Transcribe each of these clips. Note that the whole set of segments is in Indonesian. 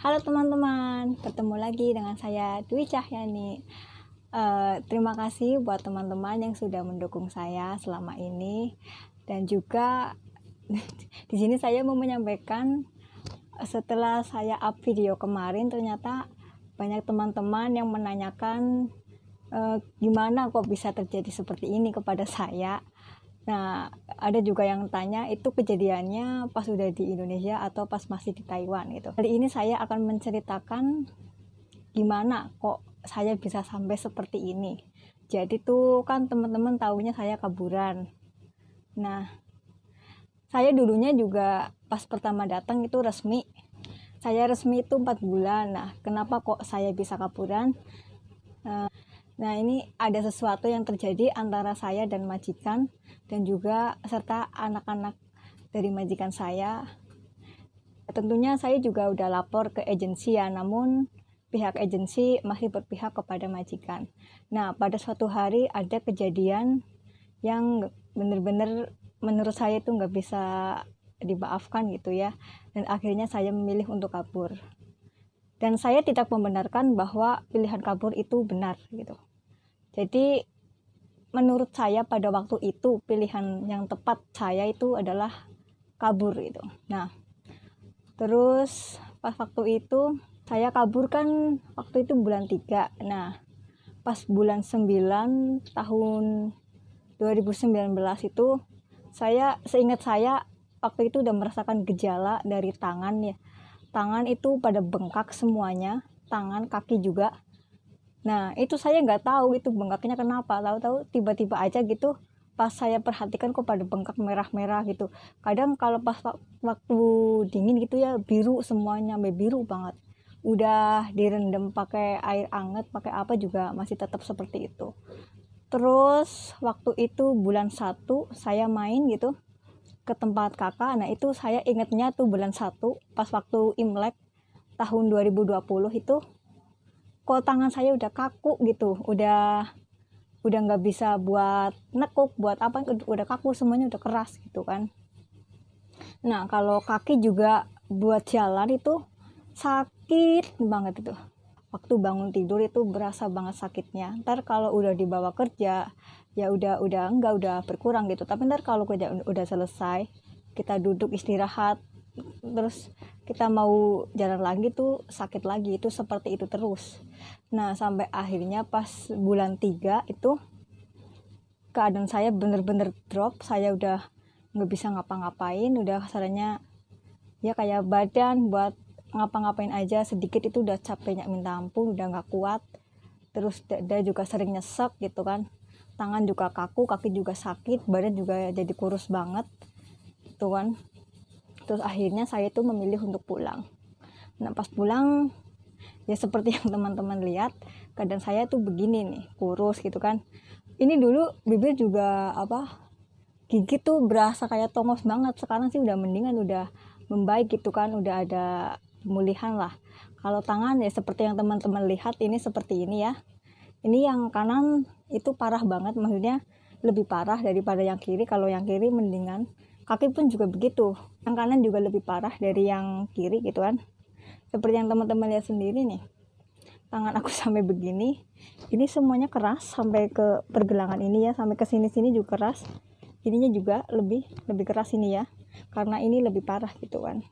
Halo teman-teman, bertemu lagi dengan saya Dwi Cahyani. Terima kasih buat teman-teman yang sudah mendukung saya selama ini, dan juga di sini saya mau menyampaikan setelah saya up video kemarin ternyata banyak teman-teman yang menanyakan gimana kok bisa terjadi seperti ini kepada saya. Nah, ada juga yang tanya itu kejadiannya pas udah di Indonesia atau pas masih di Taiwan gitu. Kali ini saya akan menceritakan gimana kok saya bisa sampai seperti ini. Jadi tuh kan teman-teman tahunya saya kaburan. Nah, saya dulunya juga pas pertama datang itu resmi. Saya resmi itu 4 bulan. Nah, kenapa kok saya bisa kaburan? Nah, ini ada sesuatu yang terjadi antara saya dan majikan dan juga serta anak-anak dari majikan saya. Tentunya saya juga udah lapor ke agensi ya, namun pihak agensi masih berpihak kepada majikan. Nah, pada suatu hari ada kejadian yang benar-benar menurut saya itu nggak bisa dimaafkan gitu ya, dan akhirnya saya memilih untuk kabur. Dan saya tidak membenarkan bahwa pilihan kabur itu benar gitu. Jadi menurut saya pada waktu itu pilihan yang tepat saya itu adalah kabur gitu. Nah, terus pas waktu itu saya kabur kan waktu itu bulan 3. Nah, pas bulan 9 tahun 2019 itu seingat saya waktu itu udah merasakan gejala dari tangan ya. Tangan itu pada bengkak semuanya, tangan, kaki juga. Nah, itu saya nggak tahu itu bengkaknya kenapa. Tahu-tahu tiba-tiba aja gitu. Pas saya perhatikan kok pada bengkak merah-merah gitu. Kadang kalau pas waktu dingin gitu ya biru semuanya, biru banget. Udah direndam pakai air anget, pakai apa juga masih tetap seperti itu. Terus waktu itu bulan 1 saya main gitu ke tempat kakak. Nah, itu saya ingetnya tuh bulan 1 pas waktu Imlek tahun 2020 itu kok tangan saya udah kaku gitu, udah nggak bisa buat nekuk, buat apa, udah kaku semuanya, udah keras gitu kan. Nah, kalau kaki juga buat jalan itu sakit banget itu. Waktu bangun tidur itu berasa banget sakitnya. Ntar kalau udah dibawa kerja ya udah berkurang gitu. Tapi ntar kalau kerja udah selesai, kita duduk istirahat, terus kita mau jalan lagi tuh sakit lagi, itu seperti itu terus. Nah, sampai akhirnya pas bulan 3 itu keadaan saya bener-bener drop. Saya udah nggak bisa ngapa-ngapain, udah caranya ya kayak badan buat ngapa-ngapain aja sedikit itu udah capeknya minta ampun, udah nggak kuat. Terus dada juga sering nyesek gitu kan, tangan juga kaku, kaki juga sakit, badan juga jadi kurus banget gitu kan. Terus akhirnya saya tuh memilih untuk pulang. Nah, pas pulang ya seperti yang teman-teman lihat, keadaan saya tuh begini nih, kurus gitu kan. Ini dulu bibir juga gigi tuh berasa kayak tongos banget. Sekarang sih udah mendingan, udah membaik gitu kan, udah ada pemulihan lah. Kalau tangan ya seperti yang teman-teman lihat, ini seperti ini ya. Ini yang kanan itu parah banget, maksudnya lebih parah daripada yang kiri. Kalau yang kiri mendingan. Kaki pun juga begitu, yang kanan juga lebih parah dari yang kiri gitu kan. Seperti yang teman-teman lihat sendiri nih, tangan aku sampai begini, ini semuanya keras sampai ke pergelangan ini ya, sampai ke sini juga keras. Ininya juga lebih keras ini ya, karena ini lebih parah gitu kan.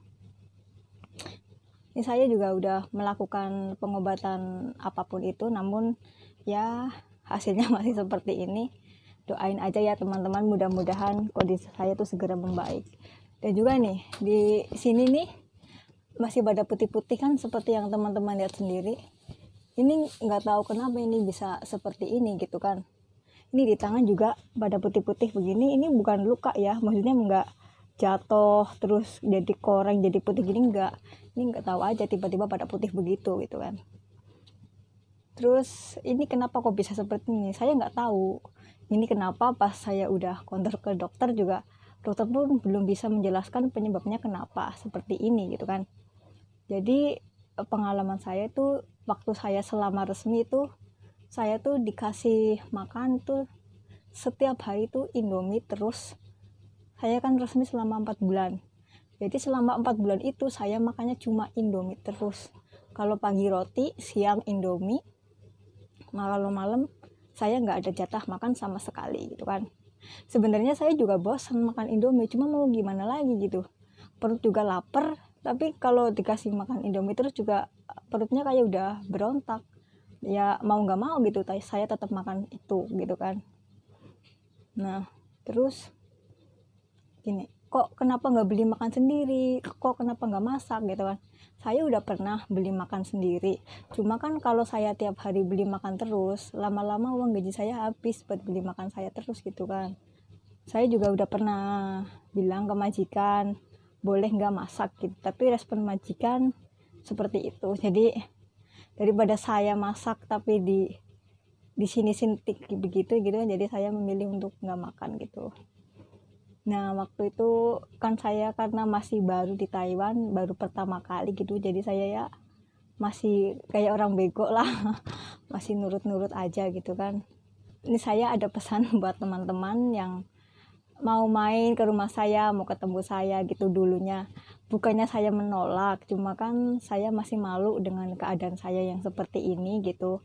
Ini saya juga udah melakukan pengobatan apapun itu, namun ya hasilnya masih seperti ini. Doain aja ya teman-teman, mudah-mudahan kondisi saya tuh segera membaik. Dan juga nih di sini nih masih pada putih-putih kan, seperti yang teman-teman lihat sendiri. Ini nggak tahu kenapa ini bisa seperti ini gitu kan. Ini di tangan juga pada putih-putih begini. Ini bukan luka ya, maksudnya nggak jatuh terus jadi koreng jadi putih gini, nggak. Ini nggak tahu aja tiba-tiba pada putih begitu gitu kan. Terus ini kenapa kok bisa seperti ini, saya nggak tahu. Ini kenapa pas saya udah konsul ke dokter juga, dokter pun belum bisa menjelaskan penyebabnya kenapa seperti ini gitu kan. Jadi pengalaman saya tuh waktu saya selama resmi itu, saya tuh dikasih makan tuh setiap hari tuh Indomie terus. Saya kan resmi selama 4 bulan. Jadi selama 4 bulan itu saya makannya cuma Indomie terus. Kalau pagi roti, siang Indomie, malam saya nggak ada jatah makan sama sekali gitu kan. Sebenarnya saya juga bosan makan Indomie, cuma mau gimana lagi gitu, perut juga lapar, tapi kalau dikasih makan Indomie terus juga perutnya kayak udah berontak, ya mau nggak mau gitu saya tetap makan itu gitu kan. Nah terus gini, kok kenapa nggak beli makan sendiri, kok kenapa nggak masak gitu kan. Saya udah pernah beli makan sendiri, cuma kan kalau saya tiap hari beli makan terus, lama-lama uang gaji saya habis buat beli makan saya terus gitu kan. Saya juga udah pernah bilang ke majikan boleh nggak masak gitu, tapi respon majikan seperti itu. Jadi daripada saya masak tapi di sini sintik begitu gitu, jadi saya memilih untuk nggak makan gitu. Nah waktu itu kan saya karena masih baru di Taiwan, baru pertama kali gitu, jadi saya ya masih kayak orang bego lah masih nurut-nurut aja gitu kan. Ini saya ada pesan buat teman-teman yang mau main ke rumah saya, mau ketemu saya gitu. Dulunya bukannya saya menolak, cuma kan saya masih malu dengan keadaan saya yang seperti ini gitu.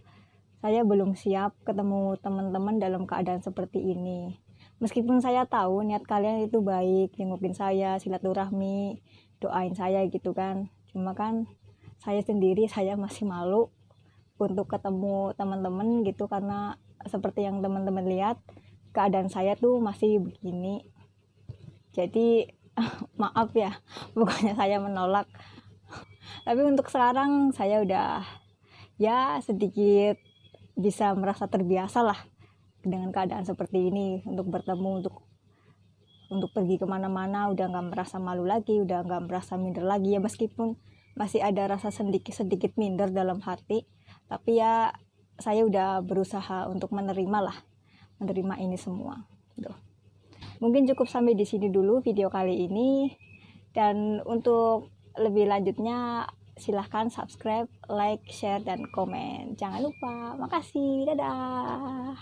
Saya belum siap ketemu teman-teman dalam keadaan seperti ini. Meskipun saya tahu niat kalian itu baik, jengukin saya, silaturahmi, doain saya gitu kan. Cuma kan saya sendiri, saya masih malu untuk ketemu teman-teman gitu, karena seperti yang teman-teman lihat, keadaan saya tuh masih begini. Jadi maaf ya, bukannya saya menolak, tapi untuk sekarang saya udah ya sedikit bisa merasa terbiasa lah dengan keadaan seperti ini, untuk bertemu, untuk pergi kemana-mana udah nggak merasa malu lagi, udah nggak merasa minder lagi ya, meskipun masih ada rasa sedikit minder dalam hati, tapi ya saya udah berusaha untuk menerima ini semua. Tuh. Mungkin cukup sampai di sini dulu video kali ini, dan untuk lebih lanjutnya silahkan subscribe, like, share, dan komen. Jangan lupa. Makasih. Dadah.